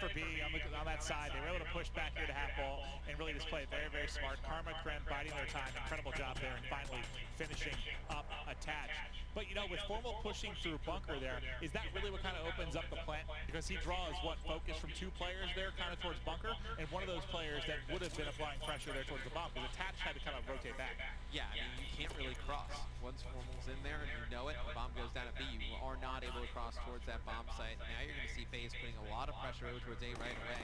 for B on that side. They were able to push back here to half ball and really just play very, very smart. Karma, Krem biding their time. Incredible job there and finally finishing up attach. But, you know, with Formal pushing through bunker there, is that really what kind of opens up the plant? Because he draws, what, focus from two players there kind of towards bunker, and one of those players that would have been applying pressure there towards the bomb, because attach had to kind of rotate back. Yeah, I mean, you can't really cross. Once Formal's in there and you know it, the bomb goes down at B, you are not able to cross towards that bomb site. Now you're going to see FaZe putting a lot of pressure over towards A right away.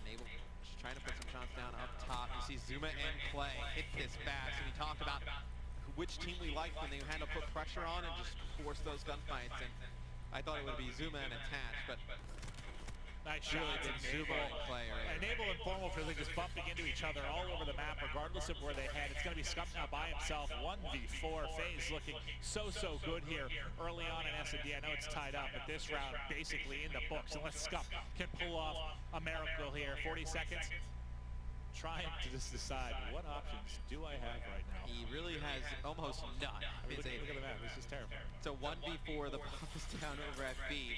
Enable just trying to put some shots down up top. You see Zuma and Clay hit this fast, and we talked about which team we liked when they had to put pressure on and just force those gunfights. And I thought it would be Zuma and attach, but nice shots and Zuma Enable and Formal for just bumping into each other all over the map, regardless of where they head. It's going to be Scump now by himself, 1v4. FaZe looking so good here early on in S&D. I know it's tied up, but this round basically in the books, unless Scump can pull off a miracle here. 40 seconds. Trying to just decide what options do I have right now. He really has almost none. I mean, look at the map. This is terrible. It's a 1v4. The bomb is down over at B.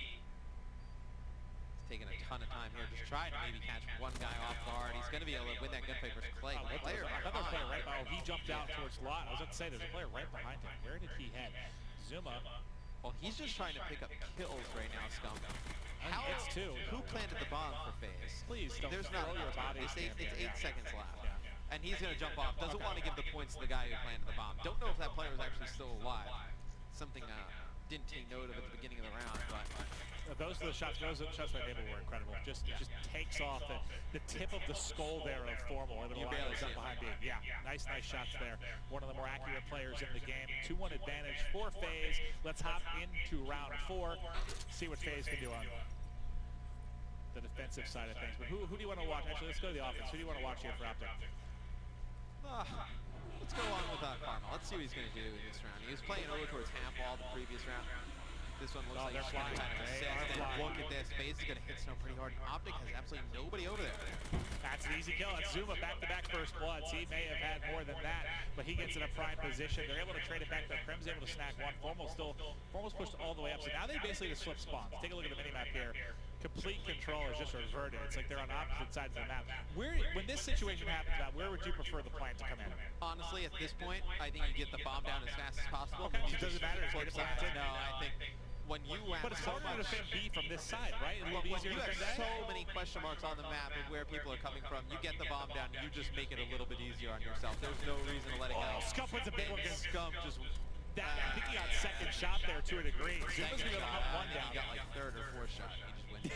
Taking a ton of time here, just trying to maybe catch one guy off guard. He's going to be able to win that gunfight versus Clay. Oh, player right behind. Oh, he jumped out towards Lot. I was about to say, there's a player right behind him. Where did he head? Zuma. Well, he's just trying to pick up kills right now, Scump. Who planted the bomb for FaZe? Please don't. There's not your body. It's 8 seconds left. Yeah. And he's going to jump off. Doesn't want to give the points to the guy who planted the bomb. Don't know if that player was actually still alive. Something didn't take note of at the beginning of the round, but those are the shots. Those shots by Enable were incredible. Just takes off the tip of the skull there of Formal. You barely see it behind beam. Yeah, nice shots there. One of the more accurate players in the game. 2-1 advantage for FaZe. Let's hop into round 4. See what FaZe can do on the defensive side of things. But who do you want to watch? Actually, let's go to the offense. Who do you want to watch here for Optic? Let's go on with Karma. Let's see what he's going to do in this round. He was playing over towards half wall the previous round. This one looks like he's going to kind of assist. And look at this. FaZe is going to hit snow pretty hard. And Optic has absolutely nobody over there. That's an easy kill. That's Zuma back-to-back first bloods. He may have had more than that, but he gets in a prime position. They're able to trade it back. Krem's able to snag one. Formal's pushed all the way up. So now they basically just flip spawns. Take a look at the minimap here. Complete control is just reverted. It's like they're on opposite sides of the map. When this situation happens, Matt, where would you prefer the plant to come in? Honestly, at this point, I think you get the bomb down as fast as possible. Okay, it doesn't matter. It's planted. No, I think when you have but it's harder to defend B from this side, right? A little easier you to have defend so many question marks on the map of where people are coming from. You get the bomb down, you just make it a little bit easier on yourself. There's no reason to let it go. Scump wins a big one. Scump just... I think he got second shot there to a degree. Zuma's going to hunt one down. He got like third or fourth shot. He just wins.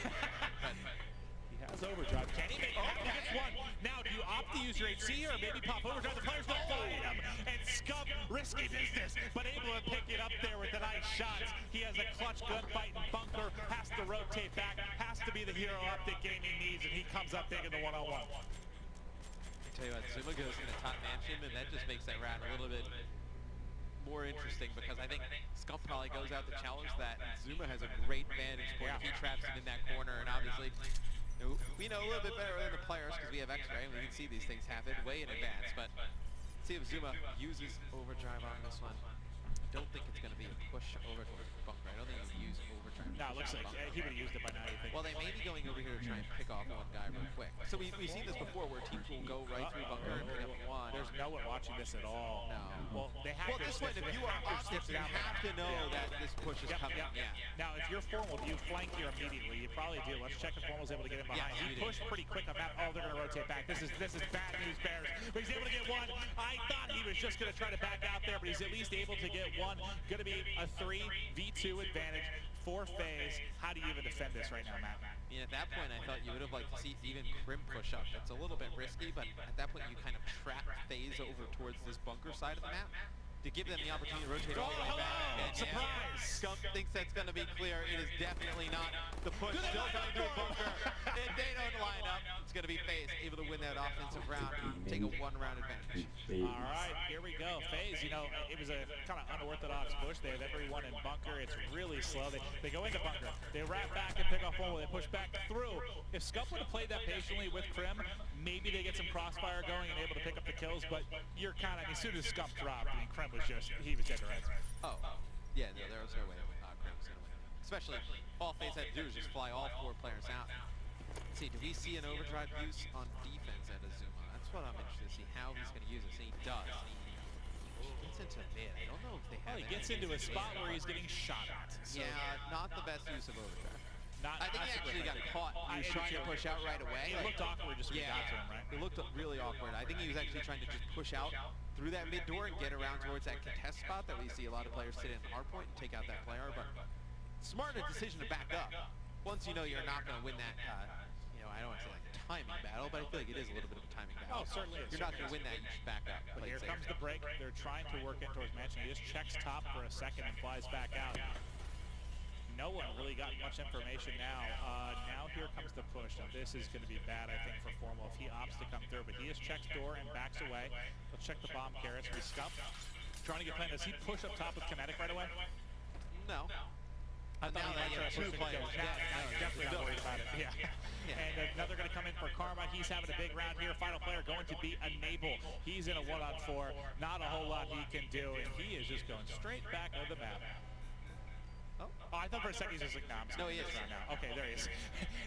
He has overdrive. Can he make it? He gets one. Now, do you opt to use your HC or maybe pop overdrive? The players don't find him. And Scump, risky business, but able to pick it up there with the nice shots. He has a clutch gunfight in bunker, has to rotate back, has to be the hero Optic Gaming needs, and he comes up big in the one-on-one. I tell you what, Zuma goes into top mansion, and that just makes that round a little bit more interesting because I think Scump probably goes out to challenge that. And Zuma has a great vantage point if he traps him in that corner, and obviously we know a little bit better than the players because we have X-ray and we can see these things happen way in advance. But see if Zuma uses overdrive on this one. I don't think it's going to be a push over towards bunker. I don't think he'll use overdrive. No, it looks like he would have used it by now, you think. Well, they may be going over here to try and pick off one guy real quick. So we've seen this before where teams will go right through bunker and pick up one. There's no one watching this at all. No. Well, they have this one, if you are Optic, you have to know that this push is coming. Yeah. Now, if you're Formal, do you flank here immediately? You probably do. Let's check if Formal's able to get him behind. He pushed pretty quick on that. Oh, they're going to rotate back. This is bad news, Bears. But he's able to get one. I thought he was just going to try to back out there, but he's at least able to get one. Going to be a 3v2 advantage for FaZe. How do you even defend this right now, Matt? I mean, at that point, I thought you would have liked to see even Krim push up. It's a little bit risky, but at that point, you kind of trap FaZe over towards this bunker side of the map to give them the opportunity to rotate all the way back. And surprise! Scump thinks that's going to be clear. It is definitely not. The push still coming through bunker. And they don't line up. It's going to be FaZe able to win that offensive round, take a one-round advantage. All right, here we go. FaZe, you know, it was a kind of unorthodox push. They have everyone in bunker. It's really slow. They go into bunker. They wrap back and pick off one. They push back through. If Scump would have played that patiently with Krim, maybe they get some crossfire going and able to pick up the kills. But you're kind of, as soon as Scump dropped, I mean, Krim was just, he was dead to rights. Oh, yeah, no, there was no way Krim was going to win. Especially, all FaZe had to do is just fly all 4 players out. Let's see, do we see an overdrive use on defense at Azuma? That's what I'm interested to see, how he's going to use this. And he does. He gets into mid. I don't know if they have He gets into a spot where he's getting shot at. So yeah, not the best use of overdrive. I think not he actually got caught. He was trying to push out right away. It looked awkward just when he got to him, right? It looked really awkward. I think he was actually trying to just push out through that mid door and get around towards that contest spot that we see a lot of players sit in hard point and take out that player. But smart decision to back up. Once you know you're not going to win that, I don't want to say like a timing battle, but I feel like it is a little bit of a timing battle. Oh, certainly is. If you're not going to win that, you should back up. But here comes the break. They're trying to work in towards Mansion. He just checks top for a second and flies back out. No one really got much information now. Now here comes the push. Now this is going to be bad, I think, for Formal if he opts to come through. But he just checks door and backs away. Let's check the bomb carrots. We scuff. Trying to get playing. Does he push up top with kinetic right away? No. I thought now that you have two players. Definitely not worried about it. Yeah. And another going to come in for Karma. He's having a big round here. Final player going to be Enable. He's in a 1-on-4. Not a whole lot he can do, and he is just going straight back of the map. Oh, I thought for a second he was just like, nah, I'm just he is. right now. Okay, there he is.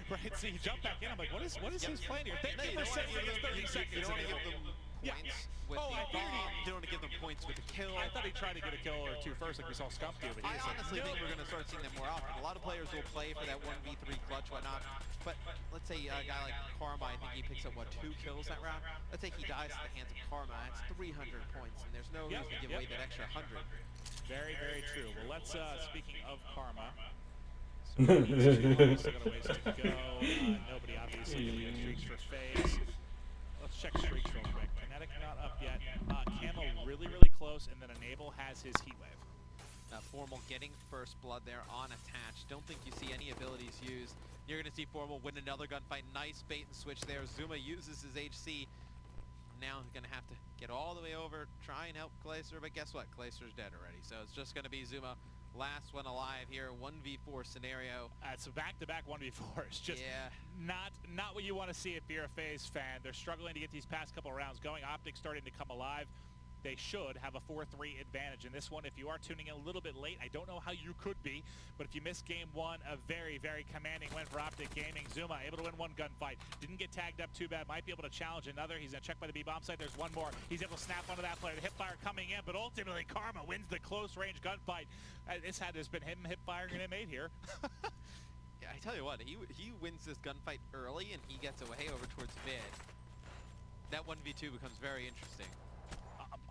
Right, so he jumped back in. I'm like, what is his plan here? Thank you for saying 30 seconds. You don't want to give them points with the bomb. You don't want to give them points with the kill. I thought he tried to get a kill or two first like we saw Scump do, but I honestly think we're going to start seeing them more often. A lot of players will play for that 1v3 clutch, whatnot. But let's say a guy like Karma, I think he picks up, 2 kills that round? Let's say he dies at the hands of Karma. That's 300 points, and there's no reason to give away that extra 100. Very, very true. Well, let's, speaking of Karma, so we've still got a ways to go. Nobody obviously giving streaks for FaZe. Let's check streaks real quick. Kinetic not up yet. Camo really, really close, and then Enable has his heat wave. Formal getting first blood there on attach. Don't think you see any abilities used. You're going to see Formal win another gunfight. Nice bait and switch there. Zuma uses his HC. Now he's going to have to get all the way over, try and help Clayster, but guess what? Clayster's dead already. So it's just going to be Zuma, last one alive here, 1v4 scenario. It's a back-to-back 1v4s. Just not what you want to see if you're a FaZe fan. They're struggling to get these past couple rounds going. Optics starting to come alive. They should have a 4-3 advantage in this one. If you are tuning in a little bit late, I don't know how you could be, but if you missed game one, a very, very commanding win for Optic Gaming. Zuma able to win one gunfight. Didn't get tagged up too bad. Might be able to challenge another. He's going to check by the B-bomb site. There's one more. He's able to snap onto that player. The hipfire coming in, but ultimately Karma wins the close-range gunfight. This had just been him hipfiring and M8 here. Yeah, I tell you what, he wins this gunfight early, and he gets away over towards mid. That 1v2 becomes very interesting.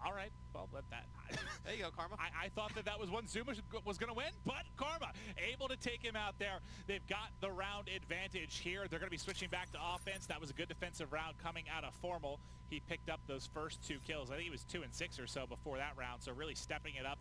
All right, well, let that. There you go, Karma. I thought that was one Zuma was going to win, but Karma able to take him out there. They've got the round advantage here. They're going to be switching back to offense. That was a good defensive round coming out of Formal. He picked up those first 2 kills. I think he was 2 and 6 or so before that round, so really stepping it up.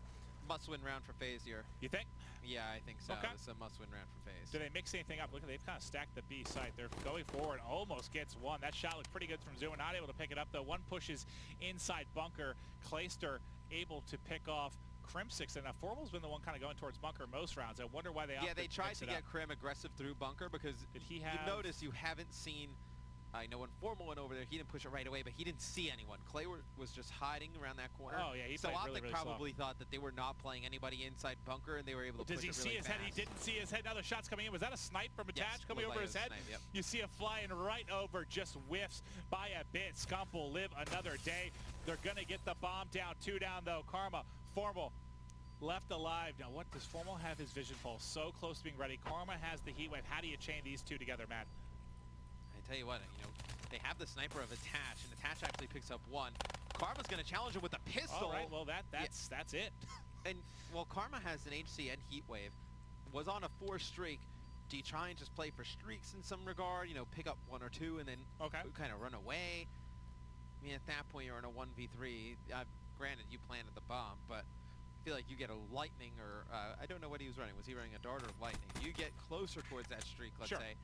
Must-win round for FaZe here. You think? Yeah, I think so. Okay. It's a must-win round for FaZe. Do they mix anything up? Look, they've kind of stacked the B site. They're going forward, almost gets one. That shot looked pretty good from Zuma, not able to pick it up though. One pushes inside bunker. Clayster able to pick off Crimsix, and Formal's been the one kind of going towards bunker most rounds. I wonder why they opted they tried to get up. Crim aggressive through bunker because did he have... you notice you haven't seen... I know when Formal went over there, he didn't push it right away, but he didn't see anyone. Clay was just hiding around that corner. Oh, yeah, he so played really probably slow. thought that they were not playing anybody inside bunker, and they were able to push it really fast. Does he see his head? He didn't see his head. Now the shot's coming in. Was that a snipe from attached coming over his head? Snipe, yep. You see it flying right over, just whiffs by a bit. Scump will live another day. They're going to get the bomb down. 2 down, though. Karma, Formal, left alive. Now, what does Formal have his vision pulse? So close to being ready. Karma has the heat wave. How do you chain these two together, Matt? I tell you what, they have the sniper of Attach, and Attach actually picks up 1. Karma's going to challenge him with a pistol. All right, well, that's it. And, well, Karma has an HC and heat wave. Was on a 4 streak. Do you try and just play for streaks in some regard? Pick up 1 or 2 and then kind of run away? I mean, at that point, you're in a 1v3. Granted, you planted the bomb, but I feel like you get a lightning or... I don't know what he was running. Was he running a dart or lightning? You get closer towards that streak, let's say.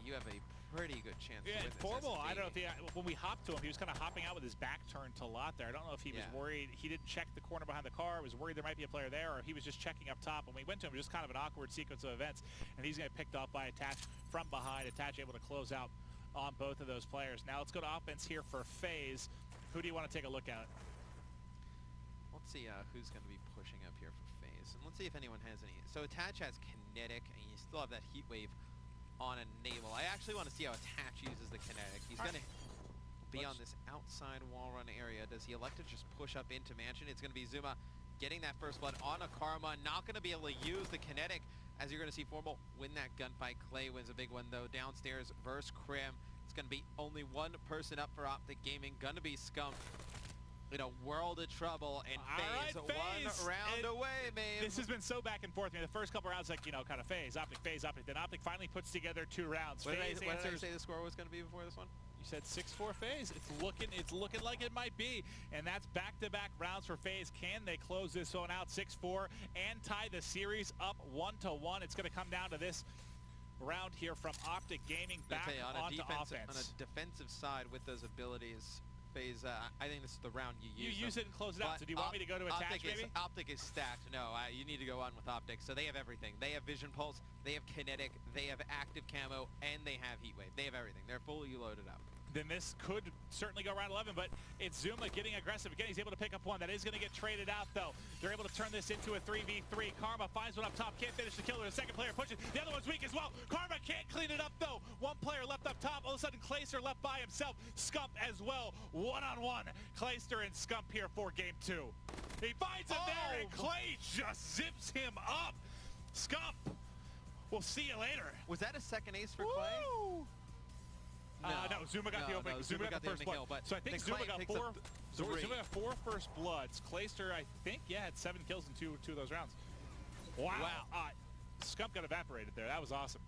You have a pretty good chance to win this. Formal, I don't know if when we hopped to him, he was kind of hopping out with his back turned to lot there. I don't know if he was worried. He didn't check the corner behind the car, was worried there might be a player there, or he was just checking up top. When we went to him, it was just kind of an awkward sequence of events, and he's going to get picked off by Attach from behind. Attach able to close out on both of those players. Now let's go to offense here for FaZe. Who do you want to take a look at? Let's see who's going to be pushing up here for FaZe, and let's see if anyone has any. So Attach has kinetic, and you still have that heat wave on Enable. I actually want to see how Attach uses the kinetic. He's going to be on this outside wall run area. Does he elect to just push up into Mansion? It's going to be Zuma getting that first blood on a Karma. Not going to be able to use the kinetic, as you're going to see Formal win that gunfight. Clay wins a big one, though. Downstairs versus Crim. It's going to be only one person up for Optic Gaming. Going to be Scump. In a world of trouble, and FaZe one round away, man. This has been so back and forth. I mean, the first couple rounds, like, you know, kind of FaZe, Optic, FaZe, Optic. Then Optic finally puts together 2 rounds. What did I say the score was going to be before this one? You said 6-4 FaZe. It's looking like it might be, and that's back-to-back rounds for FaZe. Can they close this one out 6-4 and tie the series up 1-1? It's going to come down to this round here from Optic Gaming back onto offense. On a defensive side with those abilities, FaZe, I think this is the round you use. You use it and close it out. So do you want me to go to Attach, maybe? Optic is stacked. No, you need to go on with Optic. So they have everything. They have Vision Pulse, they have Kinetic, they have Active Camo, and they have Heat Wave. They have everything. They're fully loaded up. Then this could certainly go round 11, but it's Zuma getting aggressive. Again, he's able to pick up one. That is going to get traded out, though. They're able to turn this into a 3v3. Karma finds one up top, can't finish the killer. The second player pushes. The other one's weak as well. Karma can't clean it up, though. One player left up top. All of a sudden, Clayster left by himself. Scump as well. One-on-one. Clayster and Scump here for game 2. He finds him there, and Clay just zips him up. Scump, we'll see you later. Was that a second ace for Clay? No, Zuma got the opening. Zuma got the first blood. So I think Zuma got 4. Zuma got 4 first bloods. Clayster, I think, had 7 kills in two of those rounds. Wow. Scump got evaporated there. That was awesome.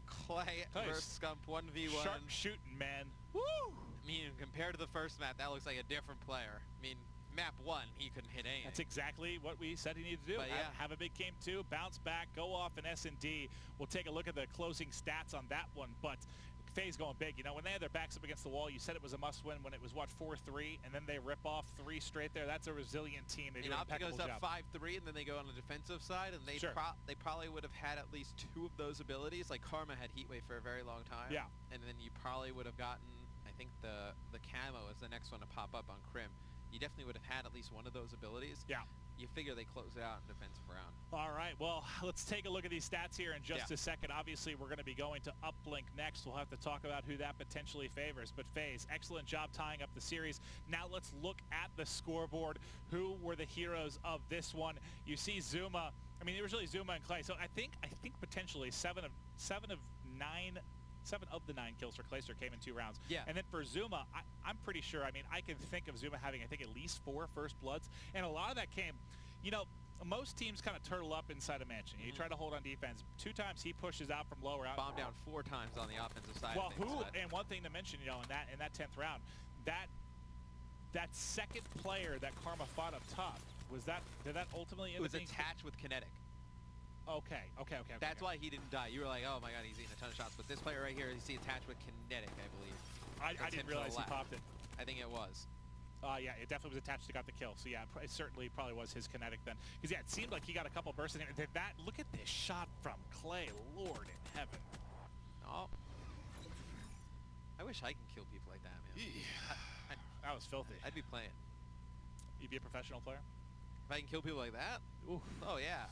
Clay versus Scump 1v1. Sharp shooting, man. Woo! I mean, compared to the first map, that looks like a different player. I mean, map 1, he couldn't hit anything. That's exactly what we said he needed to do. Have a big game 2, bounce back, go off in S&D. We'll take a look at the closing stats on that one, but FaZe going big. You know, when they had their backs up against the wall, you said it was a must-win when it was, what, 4-3, and then they rip off 3 straight there. That's a resilient team. They do an impeccable job. Optic goes up 5-3, and then they go on the defensive side, and they they probably would have had at least 2 of those abilities. Like Karma had Heatwave for a very long time. Yeah. And then you probably would have gotten, I think the camo is the next one to pop up on Crim. You definitely would have had at least one of those abilities. Yeah. You figure they close it out in defensive round. All right, well, let's take a look at these stats here in just a second. Obviously, we're going to be going to Uplink next. We'll have to talk about who that potentially favors. But FaZe, excellent job tying up the series. Now let's look at the scoreboard. Who were the heroes of this one? You see Zuma. I mean, it was really Zuma and Clay. So I think potentially 7 of the 9 kills for Clayster came in 2 rounds. Yeah. And then for Zuma, I'm pretty sure, I mean, I can think of Zuma having, I think, at least 4 first bloods. And a lot of that came, you know, most teams kind of turtle up inside a mansion. You try to hold on defense. 2 times he pushes out from lower out. Bombed down 4 times on the offensive side. Well, and one thing to mention, you know, in that 10th round, that second player that Karma fought up top, did that ultimately end up being... It was attached with Kinetic. Okay. That's why he didn't die. You were like, oh my god, he's eating a ton of shots. But this player right here, you see attached with Kinetic, I believe. I didn't realize he popped it. I think it was. Yeah, it definitely was attached to got the kill. So yeah, it certainly probably was his Kinetic then. Because yeah, it seemed like he got a couple bursts in there. Look at this shot from Clay, Lord in heaven. Oh. I wish I can kill people like that, man. That was filthy. I'd be playing. You'd be a professional player? If I can kill people like that? Oof. Oh yeah.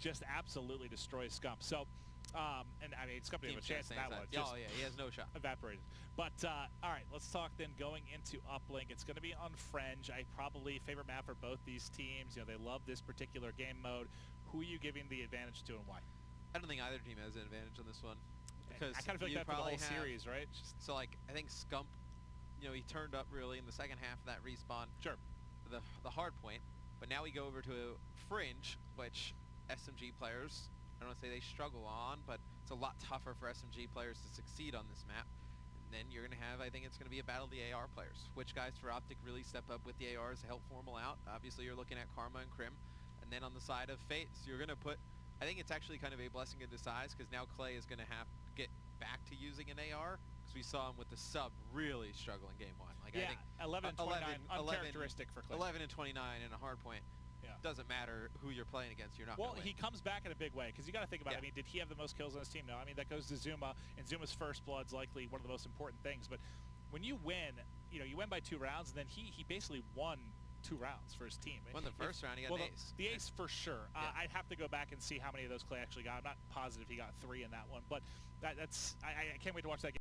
Just absolutely destroys Scump. So, and I mean, Scump didn't have a chance in that one. Oh yeah, he has no shot. Evaporated. But all right, let's talk then going into Uplink. It's going to be on Fringe. Probably favorite map for both these teams. You know, they love this particular game mode. Who are you giving the advantage to and why? I don't think either team has an advantage on this one. Because I kind of feel like that for the whole series, right? So like, I think Scump, you know, he turned up really in the second half of that respawn. Sure. The hard point. But now we go over to Fringe, which SMG players, I don't want to say they struggle on, but it's a lot tougher for SMG players to succeed on this map. And then you're going to have, I think it's going to be a battle of the AR players. Which guys for Optic really step up with the ARs to help Formal out? Obviously you're looking at Karma and Crim. And then on the side of FaZe, you're going to put, I think it's actually kind of a blessing in disguise, because now Clay is going to have to get back to using an AR. Because we saw him with the sub really struggle in game 1. Like, yeah, I think 11 and 29, uncharacteristic for Clay. 11 and 29 in a hard point. Yeah. Doesn't matter who you're playing against, you're not going to win. Well, he comes back in a big way, because you got to think about it. I mean, did he have the most kills on his team? No. I mean, that goes to Zuma, and Zuma's first blood's likely one of the most important things. But when you win, you know, you win by 2 rounds, and then he basically won 2 rounds for his team. Won the first round, he got an ace. The ace for sure. Yeah. I'd have to go back and see how many of those Clay actually got. I'm not positive he got 3 in that one, but I can't wait to watch that game.